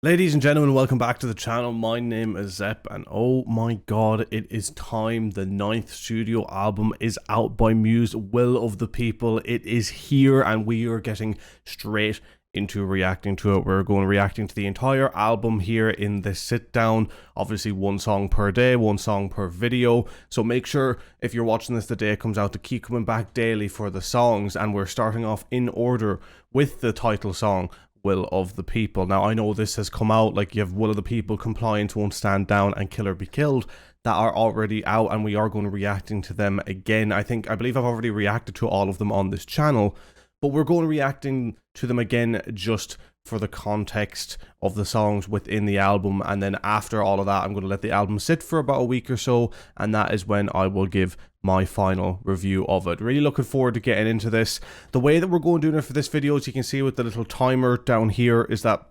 Ladies and gentlemen, welcome back to the channel. My name is Zepp, and oh my god, it is time. The 9th studio album is out by Muse, Will of the People. It is here, and we are getting straight into reacting to it. We're going reacting to the entire album here in this sit down. Obviously, one song per day, one song per video. So make sure, if you're watching this the day it comes out, to keep coming back daily for the songs. And we're starting off in order with the title song, Will of the People. Now, I know this has come out, like you have Will of the People, Compliance Won't Stand Down, and Kill or Be Killed, that are already out, and we are going to be reacting to them again. I believe I've already reacted to all of them on this channel, but we're going to reacting to them again just for the context of the songs within the album. And then after all of that, I'm going to let the album sit for about a week or so, and that is when I will give my final review of it. Really looking forward to getting into this. The way that we're going to do it for this video, as you can see with the little timer down here, is that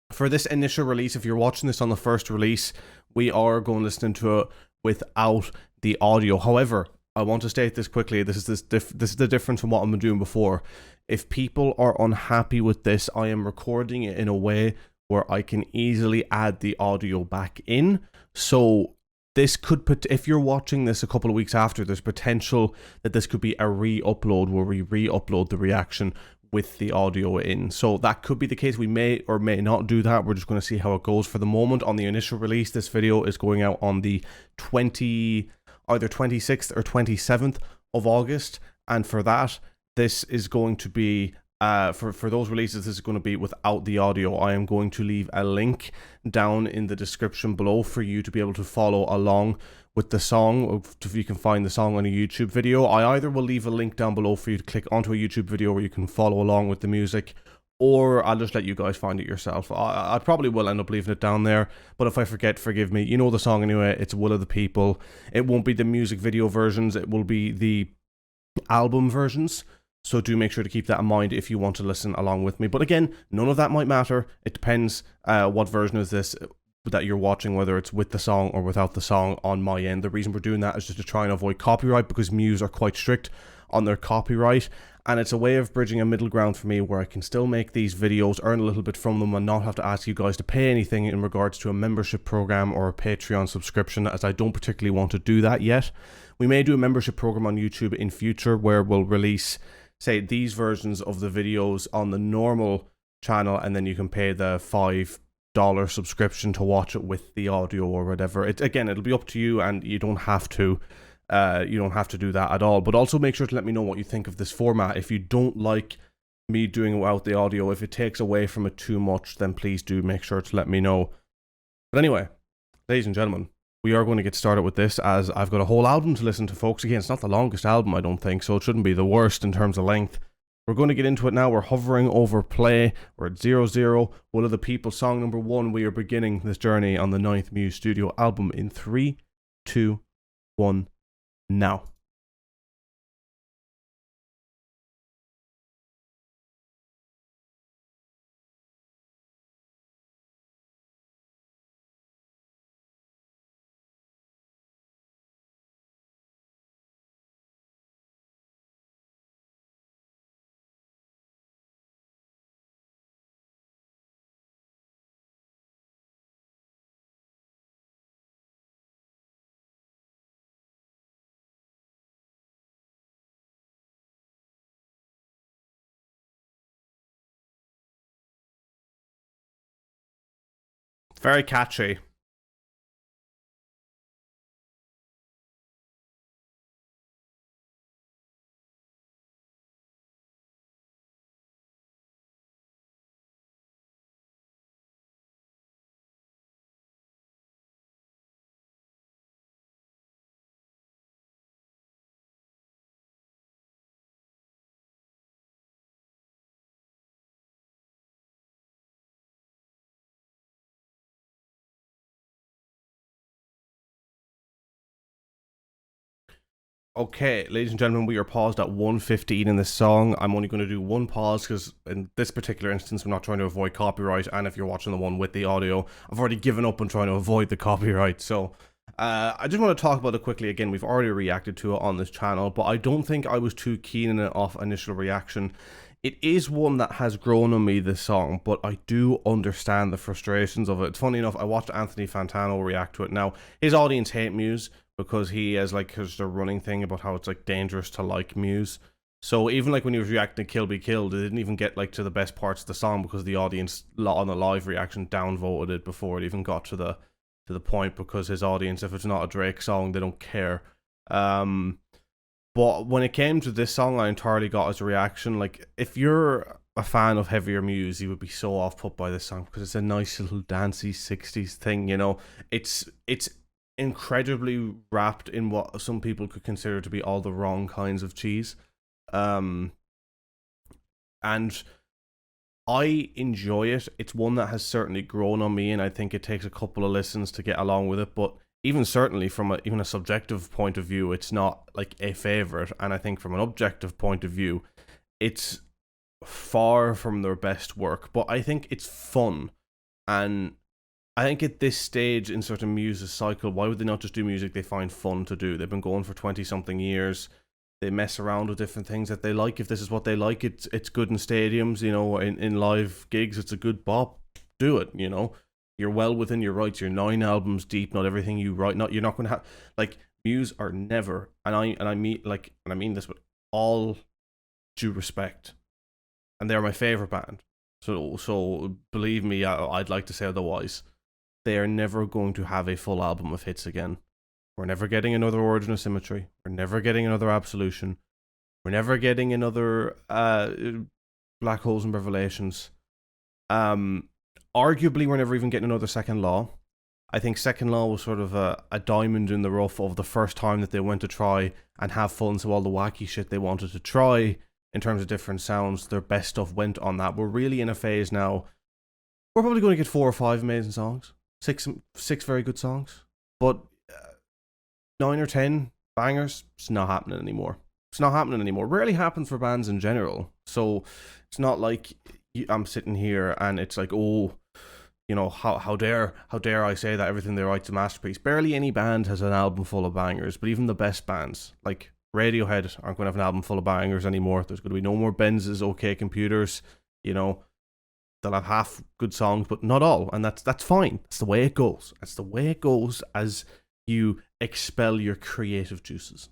for this initial release, if you're watching this on the first release, we are going listening to it without the audio. However, I want to state this quickly. This is the difference from what I've been doing before. If people are unhappy with this, I am recording it in a way where I can easily add the audio back in. So this could put, if you're watching this a couple of weeks after, there's potential that this could be a re-upload where we re-upload the reaction with the audio in. So that could be the case. We may or may not do that. We're just going to see how it goes. For the moment, on the initial release, this video is going out on the either 26th or 27th of August, and for that, this is going to be for those releases, this is going to be without the audio. I am going to leave a link down in the description below for you to be able to follow along with the song, if you can find the song on a YouTube video. I either will leave a link down below for you to click onto a YouTube video where you can follow along with the music, or I'll just let you guys find it yourself. I probably will end up leaving it down there, but if I forget, forgive me. You know the song anyway. It's Will of the People. It won't be the music video versions. It will be the album versions. So do make sure to keep that in mind if you want to listen along with me. But again, none of that might matter. It depends what version is this that you're watching, whether it's with the song or without the song on my end. The reason we're doing that is just to try and avoid copyright, because Muse are quite strict on their copyright. And it's a way of bridging a middle ground for me where I can still make these videos, earn a little bit from them, and not have to ask you guys to pay anything in regards to a membership program or a Patreon subscription, as I don't particularly want to do that yet. We may do a membership program on YouTube in future where we'll release, say, these versions of the videos on the normal channel, and then you can pay the $5 subscription to watch it with the audio or whatever. Again, it'll be up to you, and you don't have to do that at all. But also make sure to let me know what you think of this format. If you don't like me doing it without the audio, if it takes away from it too much, then please do make sure to let me know. But anyway, ladies and gentlemen, we are going to get started with this, as I've got a whole album to listen to, folks. Again, it's not the longest album, I don't think, so it shouldn't be the worst in terms of length. We're going to get into it now. We're hovering over play. We're at 00, Will of the People, song number 1. We are beginning this journey on the 9th Muse studio album in 3, 2, 1, now. Very catchy. Okay, ladies and gentlemen, we are paused at 1:15 in this song. I'm only going to do one pause because in this particular instance, I'm not trying to avoid copyright. And if you're watching the one with the audio, I've already given up on trying to avoid the copyright. So I just want to talk about it quickly. Again, we've already reacted to it on this channel, but I don't think I was too keen in it off initial reaction. it is one that has grown on me, this song, but I do understand the frustrations of it. It's funny enough, I watched Anthony Fantano react to it. Now, his audience hate Muse because he has like his the running thing about how it's like dangerous to like Muse. So even like when he was reacting to Kill Be Killed, it didn't even get like to the best parts of the song because the audience on a live reaction downvoted it before it even got to the point, because his audience, if it's not a Drake song, they don't care. But when it came to this song, I entirely got his reaction. Like, if you're a fan of heavier Muse, you would be so off put by this song because it's a nice little dancey 60s thing, you know. It's incredibly wrapped in what some people could consider to be all the wrong kinds of cheese. And I enjoy it. It's one that has certainly grown on me, and I think it takes a couple of listens to get along with it, but even certainly from even a subjective point of view, it's not like a favorite. And I think from an objective point of view, it's far from their best work, but I think it's fun. And I think at this stage in sort of Muse's cycle, why would they not just do music they find fun to do? They've been going for 20 something years. They mess around with different things that they like. If this is what they like, it's good in stadiums, you know, in live gigs, it's a good bop. Do it, you know. You're well within your rights. You're 9 albums deep. Not everything you write. You're not going to have, like, Muse are never, and I mean this with all due respect, and they're my favorite band. So believe me, I'd like to say otherwise. They are never going to have a full album of hits again. We're never getting another Origin of Symmetry. We're never getting another Absolution. We're never getting another Black Holes and Revelations. Arguably, we're never even getting another Second Law. I think Second Law was sort of a diamond in the rough of the first time that they went to try and have fun. So all the wacky shit they wanted to try in terms of different sounds, their best stuff went on that. We're really in a phase now. We're probably going to get 4 or 5 amazing songs. Six very good songs. But 9 or 10 bangers, it's not happening anymore. It's not happening anymore. Rarely happens for bands in general. So it's not like I'm sitting here and it's like, oh, you know, how dare I say that everything they write's a masterpiece. Barely any band has an album full of bangers, but even the best bands, like Radiohead, aren't going to have an album full of bangers anymore. There's going to be no more Benz's OK Computers, you know. They'll have half good songs, but not all, and that's fine. That's the way it goes. That's the way it goes as you expel your creative juices.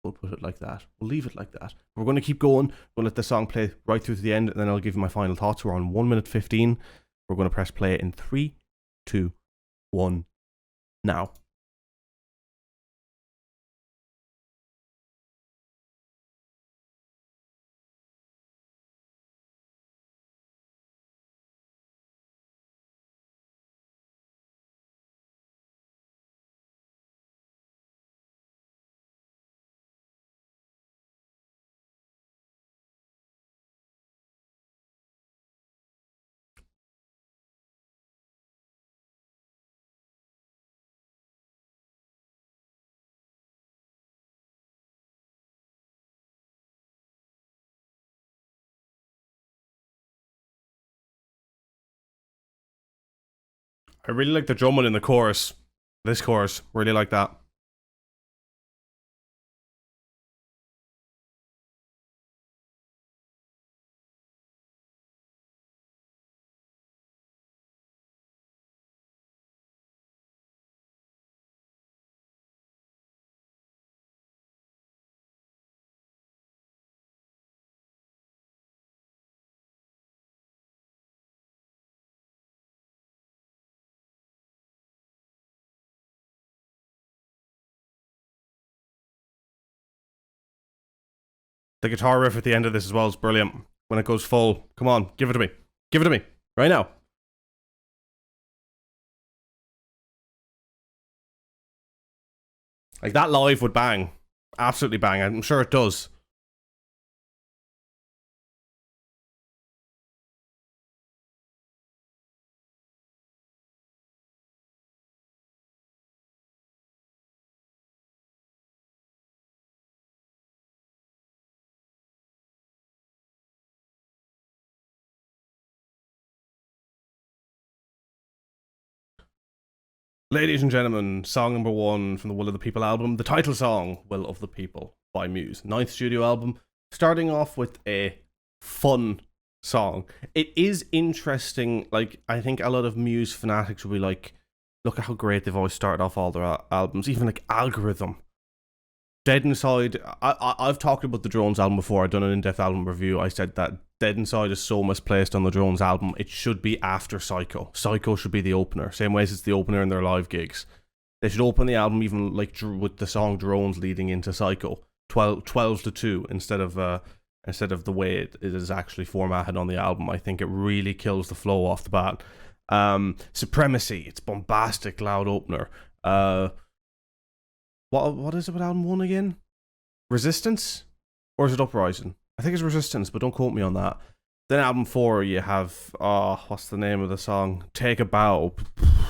We'll put it like that. We'll leave it like that. We're going to keep going. We'll let the song play right through to the end, and then I'll give you my final thoughts. We're on 1 minute 15. We're going to press play in 3, 2, 1, now. I really like the drumming in the chorus. This chorus, really like that. The guitar riff at the end of this as well is brilliant. When it goes full. Come on, give it to me. Give it to me. Right now. Like, that live would bang. Absolutely bang. I'm sure it does. Ladies and gentlemen, song number 1 from the Will of the People album, the title song, Will of the People by Muse. 9th studio album, starting off with a fun song. It is interesting. Like, I think a lot of Muse fanatics will be like, look at how great they've always started off all their albums. Even like Algorithm. Dead Inside, I've talked about the Drones album before. I've done an in-depth album review. I said that Dead Inside is so misplaced on the Drones album. It should be after Psycho. Psycho should be the opener. Same way as it's the opener in their live gigs. They should open the album even like with the song Drones leading into Psycho. 12-2 instead of the way it is actually formatted on the album. I think it really kills the flow off the bat. Supremacy, it's bombastic, loud opener. What is it with album 1 again? Resistance? Or is it Uprising? I think it's Resistance, but don't quote me on that. Then album 4, you have, what's the name of the song? Take a Bow.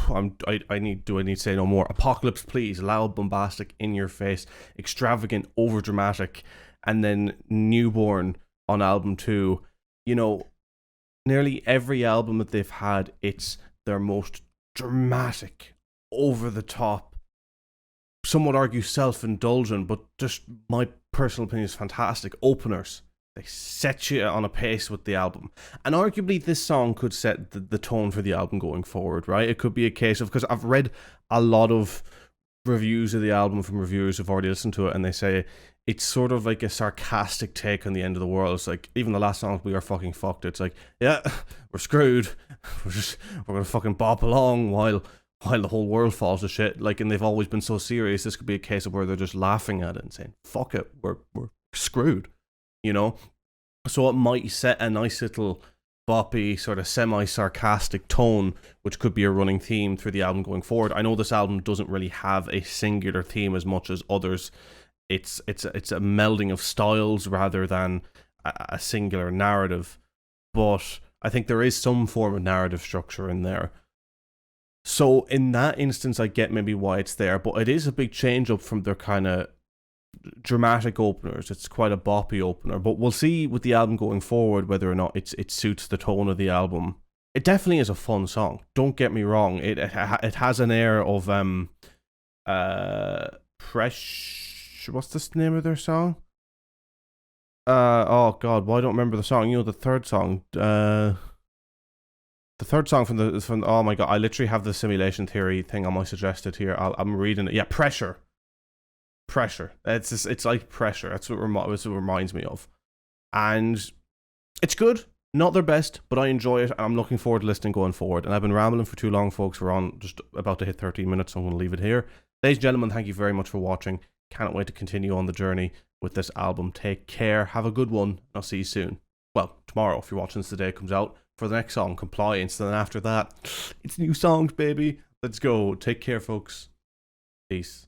Do I need to say no more? Apocalypse Please, loud, bombastic, in your face, extravagant, over dramatic. And then Newborn on album 2. You know, nearly every album that they've had, it's their most dramatic, over the top, some would argue self-indulgent, but just my personal opinion is fantastic openers. They set you on a pace with the album. And arguably this song could set the tone for the album going forward, right? It could be a case of, because I've read a lot of reviews of the album from reviewers who've already listened to it, and they say it's sort of like a sarcastic take on the end of the world. It's like, even the last song, We Are Fucking Fucked, it's like, yeah, we're screwed. We're gonna fucking bop along while the whole world falls to shit. Like, and they've always been so serious. This could be a case of where they're just laughing at it and saying, fuck it, we're screwed, you know? So it might set a nice little boppy, sort of semi-sarcastic tone, which could be a running theme through the album going forward. I know this album doesn't really have a singular theme as much as others. It's a melding of styles rather than a singular narrative. But I think there is some form of narrative structure in there. So in that instance, I get maybe why it's there, but it is a big change up from their kind of dramatic openers. It's quite a boppy opener, but we'll see with the album going forward whether or not it suits the tone of the album. It definitely is a fun song. Don't get me wrong. It has an air of pressure. What's the name of their song? Oh god, why don't I remember the song? You know, the third song. The third song from oh my god, I literally have the simulation theory thing on my suggested here. I'm reading it. Yeah, Pressure. It's like Pressure. That's what it reminds me of, and it's good. Not their best, but I enjoy it, and I'm looking forward to listening going forward. And I've been rambling for too long, folks. We're on just about to hit 13 minutes, so I'm going to leave it here. Ladies and gentlemen, thank you very much for watching. Can't wait to continue on the journey with this album. Take care. Have a good one. I'll see you soon. Well, tomorrow, if you're watching this the day it comes out. For the next song, Compliance. Then after that, it's new songs, baby. Let's go. Take care, folks. Peace.